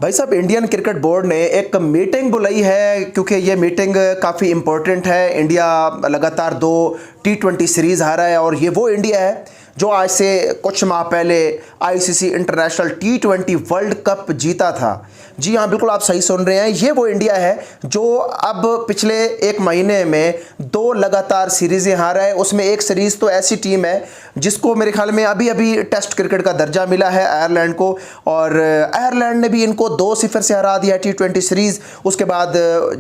भाई साहब, Indian cricket board ने एक मीटिंग बुलाई है क्योंकि ये मीटिंग काफ़ी इम्पोर्टेंट है। इंडिया लगातार 2 T20 सीरीज़ हारा है और ये वो इंडिया है जो आज से कुछ माह पहले ICC international T20 world cup जीता था। जी हाँ, बिल्कुल आप सही सुन रहे हैं। ये वो इंडिया है जो अब पिछले एक महीने में 2 लगातार सीरीज़ें हारा है। उसमें एक सीरीज़ तो ऐसी टीम है जिसको मेरे ख्याल में अभी अभी टेस्ट क्रिकेट का दर्जा मिला है, आयरलैंड को, और आयरलैंड ने भी इनको 2-0 से हरा दिया T20 सीरीज़। उसके बाद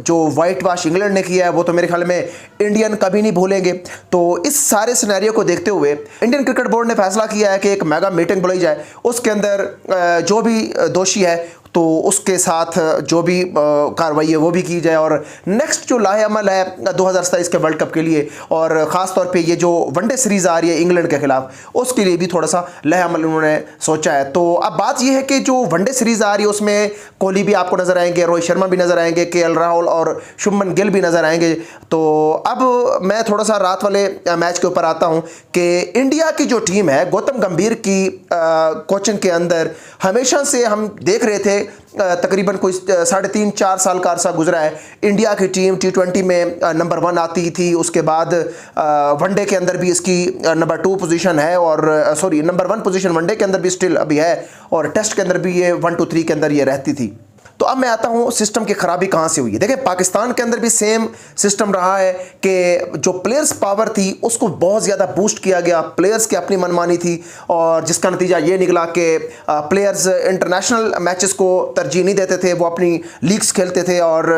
जो वाइट वॉश इंग्लैंड ने किया है वो तो मेरे ख्याल में इंडियन कभी नहीं भूलेंगे। तो इस सारे सिनेरियो को देखते हुए इंडियन क्रिकेट बोर्ड ने फैसला किया है कि एक मेगा मीटिंग बुलाई जाए। उसके अंदर जो भी दोषी है तो उसके साथ जो भी कार्रवाई है वो भी की जाए, और नेक्स्ट जो लाहेअमल है 2027 के वर्ल्ड कप के लिए, और ख़ास तौर पे ये जो वनडे सीरीज़ आ रही है इंग्लैंड के खिलाफ, उसके लिए भी थोड़ा सा लाहेअमल उन्होंने सोचा है। तो अब बात ये है कि जो वनडे सीरीज़ आ रही है उसमें कोहली भी आपको नज़र आएंगे, रोहित शर्मा भी नज़र आएंगे, केएल राहुल और शुभमन गिल भी नज़र आएंगे। तो अब मैं थोड़ा सा रात वाले मैच के ऊपर आता हूँ कि इंडिया की जो टीम है गौतम गंभीर की कोचिंग के अंदर हमेशा से हम देख रहे थे, तकरीबन कोई 3.5-4 साल का अरसा गुजरा है, इंडिया की टीम T20 में नंबर 1 आती थी। उसके बाद वनडे के अंदर भी इसकी नंबर 2 पोजीशन है, और नंबर 1 पोजीशन वनडे के अंदर भी स्टिल अभी है, और टेस्ट के अंदर भी ये 1, 2, 3 के अंदर ये रहती थी। तो अब मैं आता हूँ सिस्टम की खराबी कहाँ से हुई है। देखिए, पाकिस्तान के अंदर भी सेम सिस्टम रहा है कि जो प्लेयर्स पावर थी उसको बहुत ज़्यादा बूस्ट किया गया, प्लेयर्स की अपनी मनमानी थी, और जिसका नतीजा ये निकला कि प्लेयर्स इंटरनेशनल मैचेस को तरजीह नहीं देते थे, वो अपनी लीग्स खेलते थे और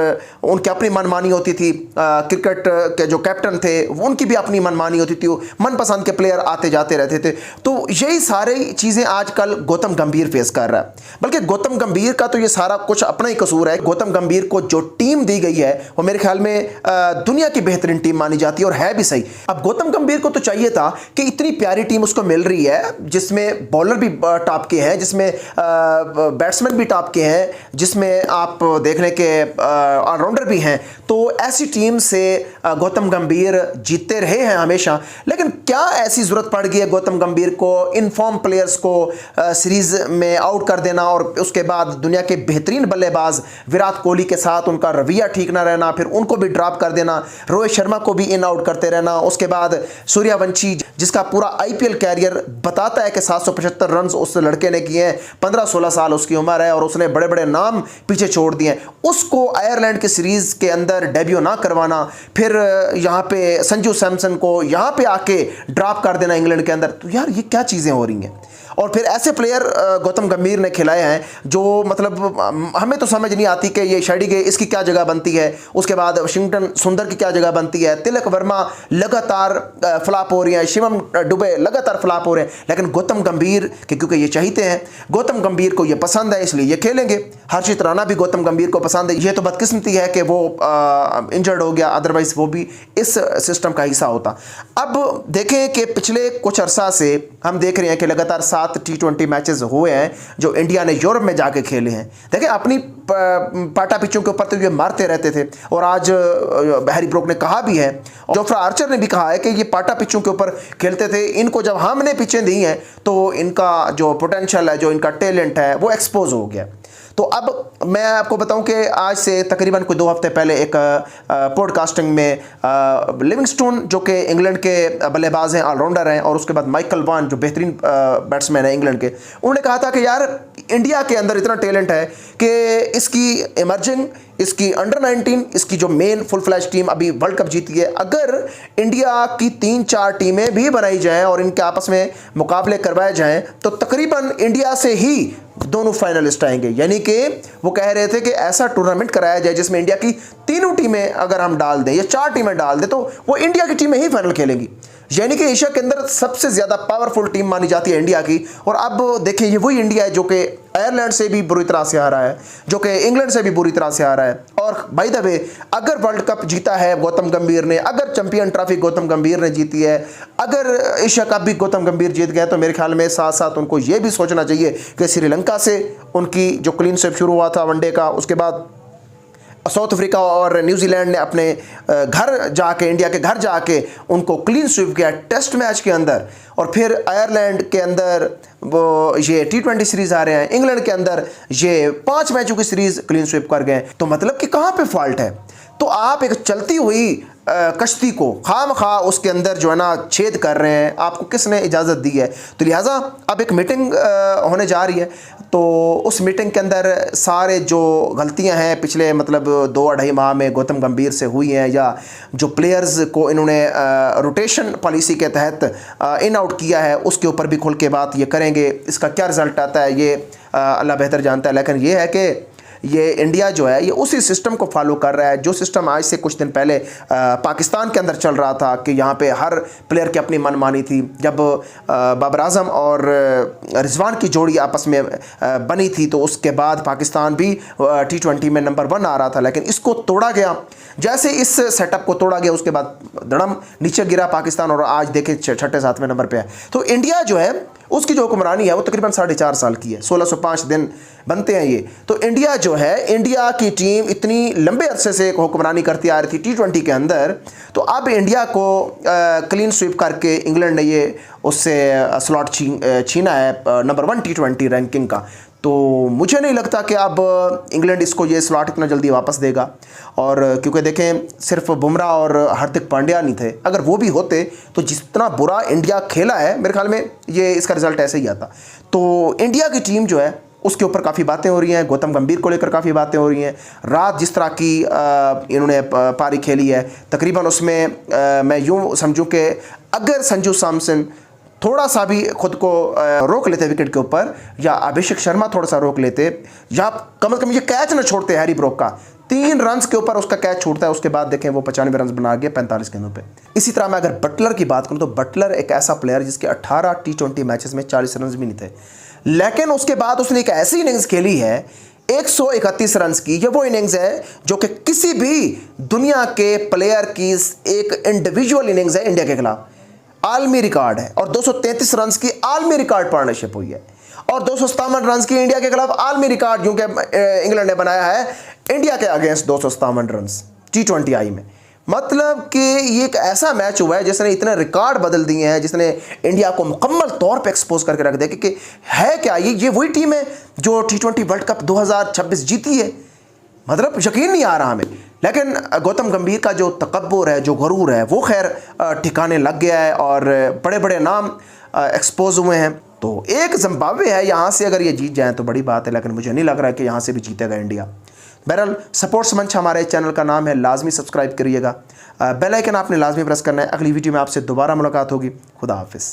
उनकी अपनी मनमानी होती थी। क्रिकेट के जो कैप्टन थे उनकी भी अपनी मनमानी होती थी, मनपसंद के प्लेयर आते जाते रहते थे। तो यही सारी चीज़ें आजकल गौतम गंभीर फेस कर रहा है। बल्कि गौतम गंभीर का तो ये सारा कुछ अपना ही कसूर है। गौतम गंभीर को जो टीम दी गई है वो मेरे ख्याल में दुनिया की बेहतरीन टीम मानी जाती है, और है भी सही। अब गौतम गंभीर को तो चाहिए था कि इतनी प्यारी टीम उसको मिल रही है जिसमें बॉलर भी टॉप के हैं, जिसमें बैट्समैन भी टॉप के हैं, जिसमें आप देख रहे के ऑलराउंडर भी हैं। तो ऐसी टीम से गौतम गंभीर जीतते रहे हैं हमेशा। लेकिन क्या ऐसी जरूरत पड़ गई है गौतम गंभीर को इन फॉर्म प्लेयर्स को सीरीज में आउट कर देना, और उसके बाद दुनिया के बेहतरीन बल्लेबाज विराट कोहली के साथ उनका रवैया ठीक ना रहना, फिर उनको भी ड्रॉप कर देना, रोहित शर्मा को भी इन आउट करते रहना। उसके बाद सूर्यवंशी, जिसका पूरा आईपीएल कैरियर बताता है कि 775 रन उस लड़के ने किए हैं, 15-16 साल उसकी उम्र है और उसने बड़े बड़े नाम पीछे छोड़ दिए, उसको आयरलैंड की सीरीज के अंदर डेब्यू ना करवाना, फिर यहाँ पे संजू सैमसन को यहाँ पे आके ड्रॉप कर देना इंग्लैंड के अंदर। तो यार ये क्या चीज़ें हो रही हैं। और फिर ऐसे प्लेयर गौतम गंभीर ने खिलाए हैं जो मतलब हमें तो समझ नहीं आती कि ये शेडिगे इसकी क्या जगह बनती है, उसके बाद वाशिंगटन सुंदर की क्या जगह बनती है, तिलक वर्मा लगातार फ्लॉप हो रही हैं, शिवम दुबे लगातार फ्लॉप हो रहे हैं। लेकिन गौतम गंभीर के क्योंकि ये चाहते हैं, गौतम गंभीर को ये पसंद है, इसलिए ये खेलेंगे। हर्षित राणा भी गौतम गंभीर को पसंद है। ये तो बदकिस्मती है कि वो इंजर्ड हो गया, अदरवाइज वो भी इस सिस्टम का हिस्सा होता। अब देखें कि पिछले कुछ अरसा से हम देख रहे हैं कि लगातार 7 T20 मैचेस हुए हैं जो इंडिया ने यूरोप में जाके खेले हैं। देखिए, अपनी पाटा पिचों के ऊपर तो ये मारते रहते थे, और आज हैरी ब्रूक ने कहा भी है, जोफ्रा आर्चर ने भी कहा है कि ये पाटा पिचों के ऊपर खेलते थे, इनको जब हमने पिचें दी हैं तो इनका जो पोटेंशियल है, जो इनका टैलेंट है वो एक्सपोज हो गया। तो अब मैं आपको बताऊं कि आज से तकरीबन कोई 2 हफ्ते पहले एक पॉडकास्टिंग में लिविंगस्टोन, जो कि इंग्लैंड के बल्लेबाज हैं, ऑलराउंडर हैं, और उसके बाद माइकल वॉन, जो बेहतरीन बैट्समैन है इंग्लैंड के, उन्होंने कहा था कि यार इंडिया के अंदर इतना टैलेंट है कि इसकी इमर्जिंग, इसकी अंडर 19, इसकी जो मेन फुल फ्लैश टीम अभी वर्ल्ड कप जीती है, अगर इंडिया की 3-4 टीमें भी बनाई जाएं और इनके आपस में मुकाबले करवाए जाएं तो तकरीबन इंडिया से ही दोनों फाइनलिस्ट आएंगे। यानी कि वो कह रहे थे कि ऐसा टूर्नामेंट कराया जाए जिसमें इंडिया की 3 टीमें अगर हम डाल दें या 4 टीमें डाल दें तो वो इंडिया की टीमें ही फाइनल खेलेंगी। यानी कि एशिया के अंदर सबसे ज़्यादा पावरफुल टीम मानी जाती है इंडिया की। और अब देखिए, ये वही इंडिया है जो कि आयरलैंड से भी बुरी तरह से आ रहा है, जो कि इंग्लैंड से भी बुरी तरह से आ रहा है। और बाय द वे, अगर वर्ल्ड कप जीता है गौतम गंभीर ने, अगर चैंपियन ट्रॉफी गौतम गंभीर ने जीती है, अगर एशिया कप भी गौतम गंभीर जीत गया, तो मेरे ख्याल में साथ साथ उनको ये भी सोचना चाहिए कि श्रीलंका से उनकी जो क्लीन स्वीप शुरू हुआ था वनडे का, उसके बाद साउथ अफ्रीका और न्यूजीलैंड ने अपने घर जाके, इंडिया के घर जाके उनको क्लीन स्वीप किया टेस्ट मैच के अंदर, और फिर आयरलैंड के अंदर वो ये T20 सीरीज़ आ रहे हैं, इंग्लैंड के अंदर ये 5 मैचों की सीरीज़ क्लीन स्वीप कर गए। तो मतलब कि कहाँ पे फॉल्ट है? तो आप एक चलती हुई कश्ती को खामखा उसके अंदर जो है ना छेद कर रहे हैं, आपको किसने इजाज़त दी है? तो लिहाजा अब एक मीटिंग होने जा रही है, तो उस मीटिंग के अंदर सारे जो गलतियां हैं पिछले मतलब 2-2.5 माह में गौतम गंभीर से हुई हैं, या जो प्लेयर्स को इन्होंने रोटेशन पॉलिसी के तहत इन आउट किया है, उसके ऊपर भी खुल के बात ये करेंगे। इसका क्या रिज़ल्ट आता है ये अल्लाह बेहतर जानता है, लेकिन ये है कि ये इंडिया जो है ये उसी सिस्टम को फॉलो कर रहा है जो सिस्टम आज से कुछ दिन पहले पाकिस्तान के अंदर चल रहा था, कि यहाँ पे हर प्लेयर की अपनी मनमानी थी। जब बाबर आजम और रिजवान की जोड़ी आपस में बनी थी, तो उसके बाद पाकिस्तान भी T20 में नंबर 1 आ रहा था, लेकिन इसको तोड़ा गया। जैसे इस सेटअप को तोड़ा गया, उसके बाद धड़म नीचे गिरा पाकिस्तान, और आज देखें 6-7वें नंबर पे है। तो इंडिया जो है उसकी जो हुक्मरानी है वो तकरीबन 4.5 साल की है, 1605 दिन बनते हैं ये। तो इंडिया जो है, इंडिया की टीम इतनी लंबे अरसे से हुक्मरानी करती आ रही थी T20 के अंदर, तो अब इंडिया को क्लीन स्वीप करके इंग्लैंड ने ये उससे स्लॉट छीना है नंबर 1 T20 रैंकिंग का। तो मुझे नहीं लगता कि अब इंग्लैंड इसको ये स्लॉट इतना जल्दी वापस देगा, और क्योंकि देखें सिर्फ बुमराह और हार्दिक पांड्या नहीं थे, अगर वो भी होते तो जितना बुरा इंडिया खेला है मेरे ख्याल में ये इसका रिज़ल्ट ऐसे ही आता। तो इंडिया की टीम जो है उसके ऊपर काफ़ी बातें हो रही हैं, गौतम गंभीर को लेकर काफ़ी बातें हो रही हैं। रात जिस तरह की इन्होंने पारी खेली है, तकरीबन उसमें मैं यूँ समझूँ कि अगर संजू सैमसन थोड़ा सा भी खुद को रोक लेते विकेट के ऊपर, या अभिषेक शर्मा थोड़ा सा रोक लेते, या कम से कम ये कैच ना छोड़ते हैरी ब्रोक का, 3 रन्स के ऊपर उसका कैच छूटता है, उसके बाद देखें वो 95 रन बना गया 45 गेंदों पे। इसी तरह मैं अगर बटलर की बात करूं तो बटलर एक ऐसा प्लेयर जिसके 18 T20 मैचेस में 40 रन भी नहीं थे, लेकिन उसके बाद उसने एक ऐसी इनिंग्स खेली है 131 रन की। ये वो इनिंग्स है जो कि किसी भी दुनिया के प्लेयर की एक इंडिविजुअल इनिंग्स है इंडिया के खिलाफ, आलमी रिकॉर्ड है, और 233 रन की आलमी रिकॉर्ड पार्टनरशिप हुई है, और 257 रन की इंडिया के खिलाफ आलमी रिकॉर्ड क्योंकि इंग्लैंड ने बनाया है इंडिया के अगेंस्ट 257 रन T20 आई में। मतलब कि ये एक ऐसा मैच हुआ है जिसने इतने रिकॉर्ड बदल दिए हैं, जिसने इंडिया को मुकम्मल तौर पे एक्सपोज करके रख दिया कि है क्या ये वही टीम है जो T20 वर्ल्ड कप 2026 जीती है। मतलब यकीन नहीं आ रहा हमें। लेकिन गौतम गंभीर का जो तकब्बुर है, जो गरूर है, वो खैर ठिकाने लग गया है, और बड़े बड़े नाम एक्सपोज हुए हैं। तो एक जिम्बाब्वे है, यहाँ से अगर ये जीत जाए तो बड़ी बात है, लेकिन मुझे नहीं लग रहा है कि यहाँ से भी जीतेगा इंडिया। बहरहाल स्पोर्ट्स मंच हमारे चैनल का नाम है, लाजमी सब्सक्राइब करिएगा, बेल आइकन आपने लाजमी प्रेस करना है। अगली वीडियो में आपसे दोबारा मुलाकात होगी। खुदा हाफिज़।